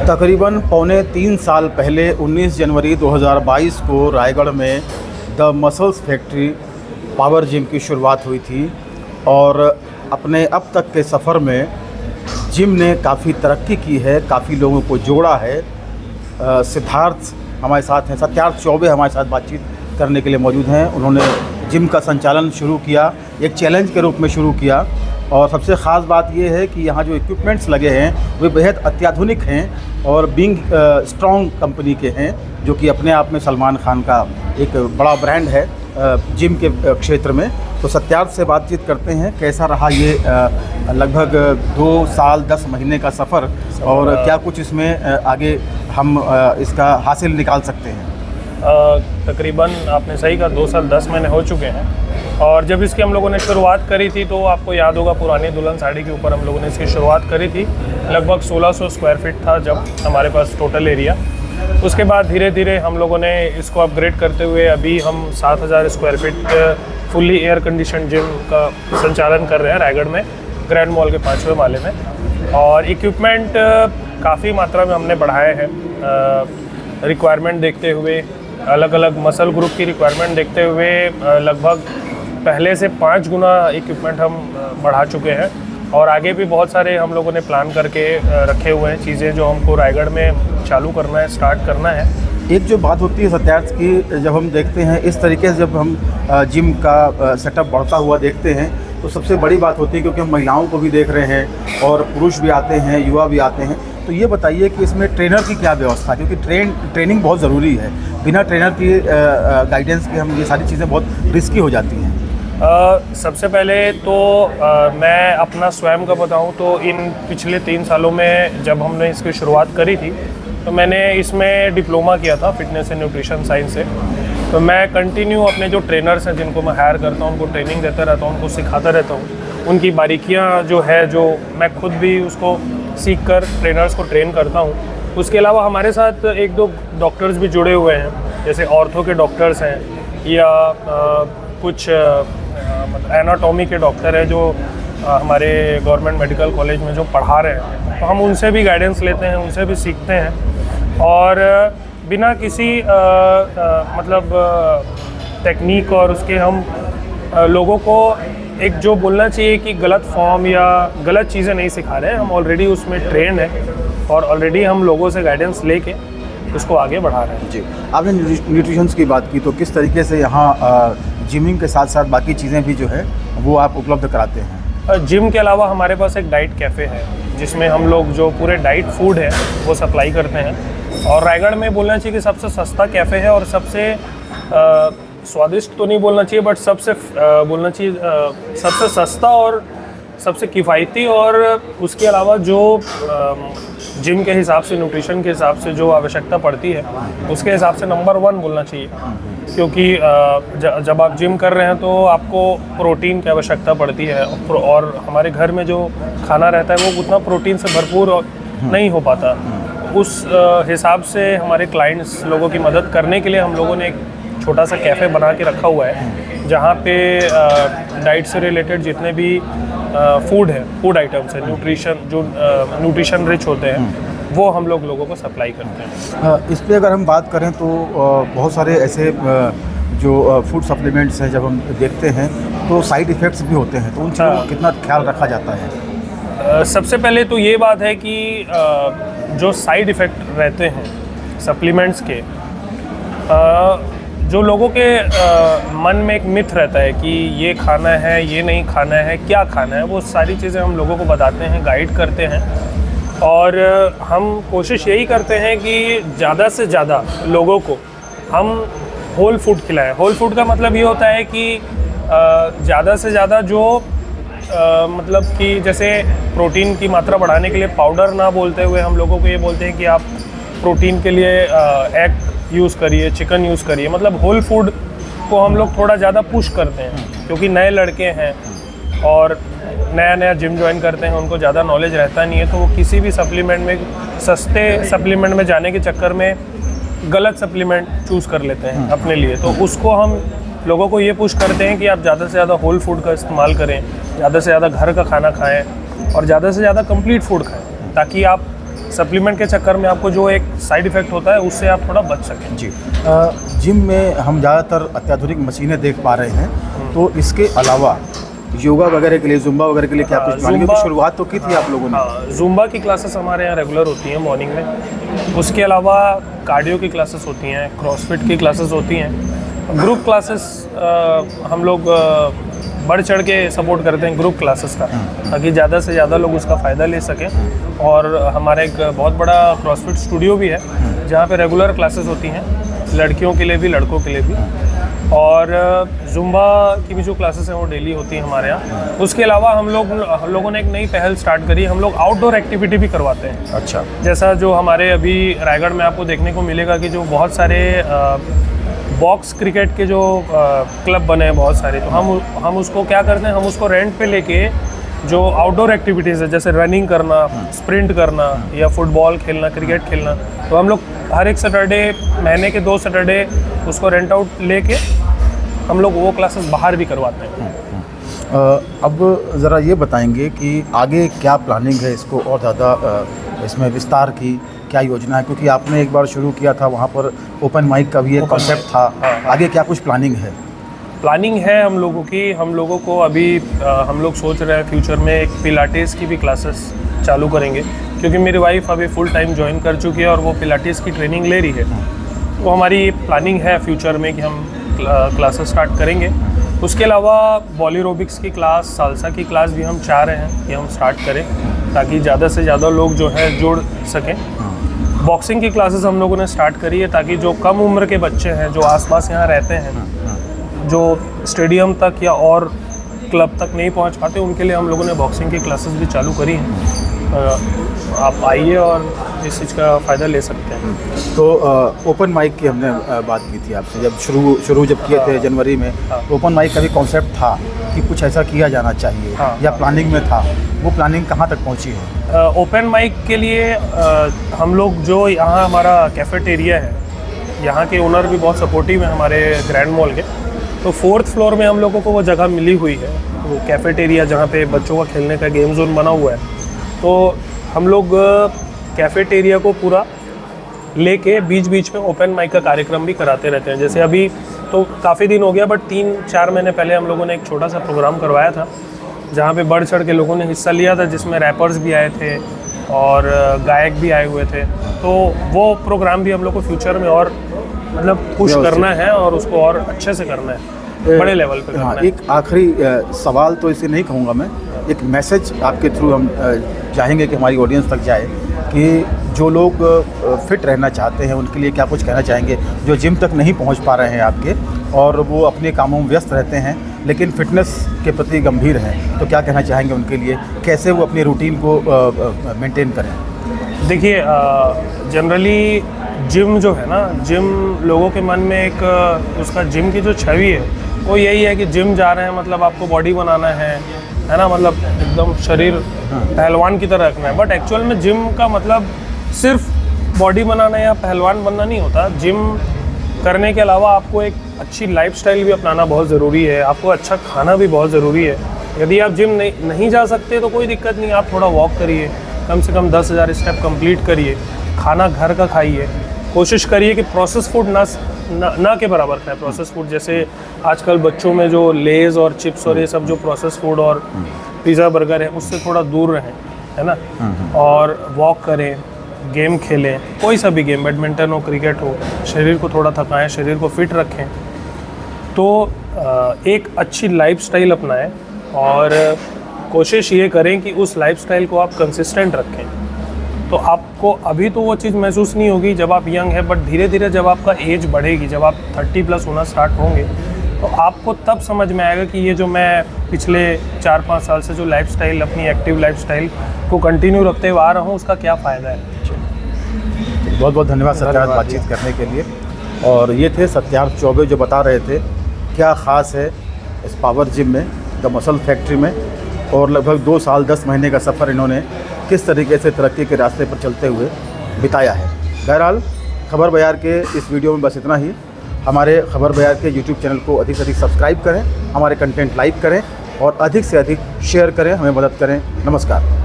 तकरीबन पौने 3 साल पहले 19 जनवरी 2022 को रायगढ़ में the muscles factory power gym की शुरुआत हुई थी और अपने अब तक के सफ़र में जिम ने काफ़ी तरक्की की है, काफ़ी लोगों को जोड़ा है। सिद्धार्थ हमारे साथ हैं, सत्यार्थ चौबे हमारे साथ बातचीत करने के लिए मौजूद हैं। उन्होंने जिम का संचालन शुरू किया, एक चैलेंज के रूप में शुरू किया और सबसे ख़ास बात ये है कि यहाँ जो इक्विपमेंट्स लगे हैं वे बेहद अत्याधुनिक हैं और बिंग स्ट्रॉन्ग कंपनी के हैं, जो कि अपने आप में सलमान खान का एक बड़ा ब्रांड है जिम के क्षेत्र में। तो सत्यार्थ से बातचीत करते हैं, कैसा रहा ये लगभग 2 साल 10 महीने का सफ़र और क्या कुछ इसमें आगे हम इसका हासिल निकाल सकते हैं। तकरीबन आपने सही कहा, 2 साल 10 महीने हो चुके हैं और जब इसकी हम लोगों ने शुरुआत करी थी तो आपको याद होगा पुरानी दुल्हन साड़ी के ऊपर हम लोगों ने इसकी शुरुआत करी थी। लगभग 1600 स्क्वायर फीट था जब हमारे पास टोटल एरिया। उसके बाद धीरे धीरे हम लोगों ने इसको अपग्रेड करते हुए अभी हम 7000 square feet fully air condition gym का संचालन कर रहे हैं रायगढ़ में, ग्रैंड मॉल के 5वें माले में। और इक्विपमेंट काफ़ी मात्रा में हमने बढ़ाए हैं, रिक्वायरमेंट देखते हुए, अलग अलग मसल ग्रुप की रिक्वायरमेंट देखते हुए लगभग पहले से 5 गुना इक्विपमेंट हम बढ़ा चुके हैं और आगे भी बहुत सारे हम लोगों ने प्लान करके रखे हुए हैं चीज़ें जो हमको रायगढ़ में चालू करना है, स्टार्ट करना है। एक जो बात होती है सत्यार्थ की, जब हम देखते हैं इस तरीके से जब हम जिम का सेटअप बढ़ता हुआ देखते हैं तो सबसे बड़ी बात होती है, क्योंकि हम महिलाओं को भी देख रहे हैं और पुरुष भी आते हैं, युवा भी आते हैं। तो ये बताइए कि इसमें ट्रेनर की क्या व्यवस्था, क्योंकि ट्रेनिंग बहुत ज़रूरी है। बिना ट्रेनर की गाइडेंस के हम ये सारी चीज़ें बहुत रिस्की हो जाती हैं। सबसे पहले तो मैं अपना स्वयं का बताऊं तो इन पिछले 3 सालों में जब हमने इसकी शुरुआत करी थी तो मैंने इसमें डिप्लोमा किया था फिटनेस एंड न्यूट्रिशन साइंस से। तो मैं कंटिन्यू अपने जो ट्रेनर्स हैं जिनको मैं हायर करता हूं उनको ट्रेनिंग देता रहता हूं, उनको सिखाता रहता हूं। उनकी बारीकियां जो है जो मैं खुद भी उसको सीख कर ट्रेनर्स को ट्रेन करता हूं। उसके अलावा हमारे साथ 1-2 डॉक्टर्स भी जुड़े हुए हैं, जैसे ऑर्थो के डॉक्टर्स हैं या कुछ एनाटॉमी के डॉक्टर हैं जो हमारे गवर्नमेंट मेडिकल कॉलेज में जो पढ़ा रहे हैं, तो हम उनसे भी गाइडेंस लेते हैं, उनसे भी सीखते हैं। और बिना किसी टेक्निक और उसके हम लोगों को एक जो बोलना चाहिए कि गलत फॉर्म या गलत चीज़ें नहीं सिखा रहे हैं। हम ऑलरेडी उसमें ट्रेंड हैं और ऑलरेडी हम लोगों से गाइडेंस लेके उसको आगे बढ़ा रहे हैं। जी, आपने न्यूट्रिशंस की बात की, तो किस तरीके से यहाँ जिमिंग के साथ साथ बाकी चीज़ें भी जो है वो आप उपलब्ध कराते हैं? जिम के अलावा हमारे पास एक डाइट कैफ़े है जिसमें हम लोग जो पूरे डाइट फूड है वो सप्लाई करते हैं। और रायगढ़ में बोलना चाहिए कि सबसे सस्ता कैफ़े है और सबसे स्वादिष्ट तो नहीं बोलना चाहिए बट सबसे बोलना चाहिए सबसे सस्ता और सबसे किफ़ायती, और उसके अलावा जो जिम के हिसाब से, न्यूट्रिशन के हिसाब से जो आवश्यकता पड़ती है उसके हिसाब से नंबर 1 बोलना चाहिए। क्योंकि जब आप जिम कर रहे हैं तो आपको प्रोटीन की आवश्यकता पड़ती है और हमारे घर में जो खाना रहता है वो उतना प्रोटीन से भरपूर नहीं हो पाता। उस हिसाब से हमारे क्लाइंट्स लोगों की मदद करने के लिए हम लोगों ने एक छोटा सा कैफ़े बना के रखा हुआ है जहाँ पे डाइट से रिलेटेड जितने भी फूड आइटम्स हैं, न्यूट्रिशन रिच होते हैं, वो हम लोगों को सप्लाई करते हैं। इस पर अगर हम बात करें तो बहुत सारे ऐसे जो फूड सप्लीमेंट्स हैं जब हम देखते हैं तो साइड इफ़ेक्ट्स भी होते हैं, तो उन चीज़ों का कितना ख्याल रखा जाता है? सबसे पहले तो ये बात है कि जो साइड इफ़ेक्ट रहते हैं सप्लीमेंट्स के, जो लोगों के मन में एक मिथ रहता है कि ये खाना है, ये नहीं खाना है, क्या खाना है, वो सारी चीज़ें हम लोगों को बताते हैं, गाइड करते हैं। और हम कोशिश यही करते हैं कि ज़्यादा से ज़्यादा लोगों को हम होल फूड खिलाएं। होल फूड का मतलब ये होता है कि ज़्यादा से ज़्यादा जो मतलब कि जैसे प्रोटीन की मात्रा बढ़ाने के लिए पाउडर ना बोलते हुए हम लोगों को ये बोलते हैं कि आप प्रोटीन के लिए एग यूज़ करिए, चिकन यूज़ करिए। मतलब होल फूड को हम लोग थोड़ा ज़्यादा पुश करते हैं, क्योंकि नए लड़के हैं और नया जिम ज्वाइन करते हैं, उनको ज़्यादा नॉलेज रहता नहीं है, तो वो किसी भी सप्लीमेंट में, सस्ते सप्लीमेंट में जाने के चक्कर में गलत सप्लीमेंट चूज़ कर लेते हैं अपने लिए। तो उसको हम लोगों को ये पुश करते हैं कि आप ज़्यादा से ज़्यादा होल फूड का इस्तेमाल करें, ज़्यादा से ज़्यादा घर का खाना खाएं और ज़्यादा से ज़्यादा कंप्लीट फूड खाएं, ताकि आप सप्लीमेंट के चक्कर में आपको जो एक साइड इफेक्ट होता है उससे आप थोड़ा बच सकें। जी। जिम में हम ज़्यादातर अत्याधुनिक मशीनें देख पा रहे हैं, तो इसके अलावा योगा वगैरह के लिए, जुम्बा वगैरह के लिए क्या कुछ प्लानिंग है? शुरुआत तो की थी आप लोगों ने? हाँ, जुम्बा की क्लासेस हमारे यहाँ रेगुलर होती हैं मॉर्निंग में। उसके अलावा कार्डियो की क्लासेस होती हैं, क्रॉसफिट की क्लासेस होती हैं, ग्रुप क्लासेस हम लोग बढ़ चढ़ के सपोर्ट करते हैं ग्रुप क्लासेस का, ताकि ज़्यादा से ज़्यादा लोग उसका फ़ायदा ले सकें। और हमारा एक बहुत बड़ा क्रॉसफिट स्टूडियो भी है जहाँ पे रेगुलर क्लासेस होती हैं, लड़कियों के लिए भी लड़कों के लिए भी। और जुम्बा की भी जो क्लासेस हैं वो डेली होती हैं हमारे यहाँ। उसके अलावा हम लोगों ने एक नई पहल स्टार्ट करी, हम लोग आउटडोर एक्टिविटी भी करवाते हैं। अच्छा। जैसा जो हमारे अभी रायगढ़ में आपको देखने को मिलेगा कि जो बहुत सारे बॉक्स क्रिकेट के जो क्लब बने हैं बहुत सारे, तो हम उसको क्या करते हैं, हम उसको रेंट पे लेके जो आउटडोर एक्टिविटीज़ है जैसे रनिंग करना, स्प्रिंट करना या फुटबॉल खेलना, क्रिकेट खेलना, तो हम लोग हर एक सैटरडे, महीने के 2 सैटरडे उसको रेंट आउट लेके हम लोग वो क्लासेस बाहर भी करवाते हैं। अब ज़रा ये बताएंगे कि आगे क्या प्लानिंग है इसको और ज़्यादा इसमें विस्तार की क्या योजना है? क्योंकि आपने एक बार शुरू किया था, वहाँ पर ओपन माइक का भी एक कॉन्सेप्ट था। आगे क्या कुछ प्लानिंग है? प्लानिंग है हम लोगों की, हम लोगों को अभी हम लोग सोच रहे हैं फ्यूचर में एक पिलाटेस की भी क्लासेस चालू करेंगे, क्योंकि मेरी वाइफ अभी फुल टाइम ज्वाइन कर चुकी है और वो पिलाटेस की ट्रेनिंग ले रही है। तो हमारी प्लानिंग है फ्यूचर में कि हम क्लासेस स्टार्ट करेंगे। उसके अलावा बॉलीरोबिक्स की क्लास, सालसा की क्लास भी हम चाह रहे हैं कि हम स्टार्ट करें, ताकि ज़्यादा से ज़्यादा लोग जो है जुड़ सकें। बॉक्सिंग की क्लासेस हम लोगों ने स्टार्ट करी है, ताकि जो कम उम्र के बच्चे हैं जो आसपास यहाँ रहते हैं, जो स्टेडियम तक या और क्लब तक नहीं पहुँच पाते, उनके लिए हम लोगों ने बॉक्सिंग की क्लासेस भी चालू करी हैं। आप आइए और इस चीज़ का फ़ायदा ले सकते हैं। तो ओपन माइक की हमने बात की थी आपसे, जब शुरू जब किए थे जनवरी में, ओपन माइक का भी कॉन्सेप्ट था कि कुछ ऐसा किया जाना चाहिए, या प्लानिंग में था? वो प्लानिंग कहाँ तक पहुँची है? ओपन माइक के लिए हम लोग जो यहाँ हमारा कैफेटेरिया है, यहाँ के ओनर भी बहुत सपोर्टिव है हमारे ग्रैंड मॉल के, तो 4th फ्लोर में हम लोगों को वो जगह मिली हुई है, वो कैफेटेरिया जहाँ पे बच्चों का खेलने का गेम जोन बना हुआ है। तो हम लोग कैफेटेरिया को पूरा लेके बीच बीच में ओपन माइक का कार्यक्रम भी कराते रहते हैं। जैसे अभी तो काफ़ी दिन हो गया, बट 3-4 महीने पहले हम लोगों ने एक छोटा सा प्रोग्राम करवाया था, जहाँ पे बढ़ चढ़ के लोगों ने हिस्सा लिया था, जिसमें रैपर्स भी आए थे और गायक भी आए हुए थे। तो वो प्रोग्राम भी हम लोग को फ्यूचर में और मतलब पुश करना है और उसको और अच्छे से करना है, बड़े लेवल पे करना है। एक आखिरी सवाल तो इसे नहीं कहूँगा मैं, एक मैसेज आपके थ्रू हम चाहेंगे कि हमारी ऑडियंस तक जाए, कि जो लोग फिट रहना चाहते हैं उनके लिए क्या कुछ कहना चाहेंगे, जो जिम तक नहीं पहुंच पा रहे हैं आपके, और वो अपने कामों में व्यस्त रहते हैं लेकिन फिटनेस के प्रति गंभीर हैं, तो क्या कहना चाहेंगे उनके लिए? कैसे वो अपनी रूटीन को मेंटेन करें? देखिए, जनरली जिम जो है ना, जिम लोगों के मन में एक उसका जिम की जो छवि है वो यही है कि जिम जा रहे हैं मतलब आपको बॉडी बनाना है ना, मतलब एकदम शरीर पहलवान की तरह रखना है। बट एक्चुअल में जिम का मतलब सिर्फ बॉडी बनाना या पहलवान बनना नहीं होता। जिम करने के अलावा आपको एक अच्छी लाइफस्टाइल भी अपनाना बहुत ज़रूरी है, आपको अच्छा खाना भी बहुत ज़रूरी है। यदि आप जिम नहीं जा सकते तो कोई दिक्कत नहीं, आप थोड़ा वॉक करिए, कम से कम 10,000 स्टेप कंप्लीट करिए, खाना घर का खाइए, कोशिश करिए कि प्रोसेस फूड ना के बराबर खाएं। प्रोसेस फूड जैसे आजकल बच्चों में जो लेज़ और चिप्स और ये सब जो प्रोसेस फूड और पिज़्ज़ा बर्गर है उससे थोड़ा दूर रहें, है ना। और वॉक करें, गेम खेलें, कोई सा भी गेम, बैडमिंटन हो, क्रिकेट हो, शरीर को थोड़ा थकाएं, शरीर को फिट रखें। तो एक अच्छी लाइफस्टाइल अपनाएं और कोशिश ये करें कि उस लाइफस्टाइल को आप कंसिस्टेंट रखें। तो आपको अभी तो वो चीज़ महसूस नहीं होगी जब आप यंग हैं, बट धीरे धीरे जब आपका एज बढ़ेगी, जब आप 30+ होना स्टार्ट होंगे, तो आपको तब समझ में आएगा कि ये जो मैं पिछले 4-5 साल से जो लाइफस्टाइल, अपनी एक्टिव लाइफस्टाइल को कंटिन्यू रखते हुए आ रहा हूँ, उसका क्या फ़ायदा है। बहुत बहुत धन्यवाद सत्यार्थ बातचीत करने के लिए। और ये थे सत्यार्थ चौबे जो बता रहे थे क्या ख़ास है इस पावर जिम में, द मसल फैक्ट्री में, और लगभग 2 साल 10 महीने का सफ़र इन्होंने किस तरीके से तरक्की के रास्ते पर चलते हुए बिताया है। बहरहाल खबर बयार के इस वीडियो में बस इतना ही। हमारे खबर बयार के यूट्यूब चैनल को अधिक से अधिक सब्सक्राइब करें, हमारे कंटेंट लाइक करें और अधिक से अधिक शेयर करें, हमें मदद करें। नमस्कार।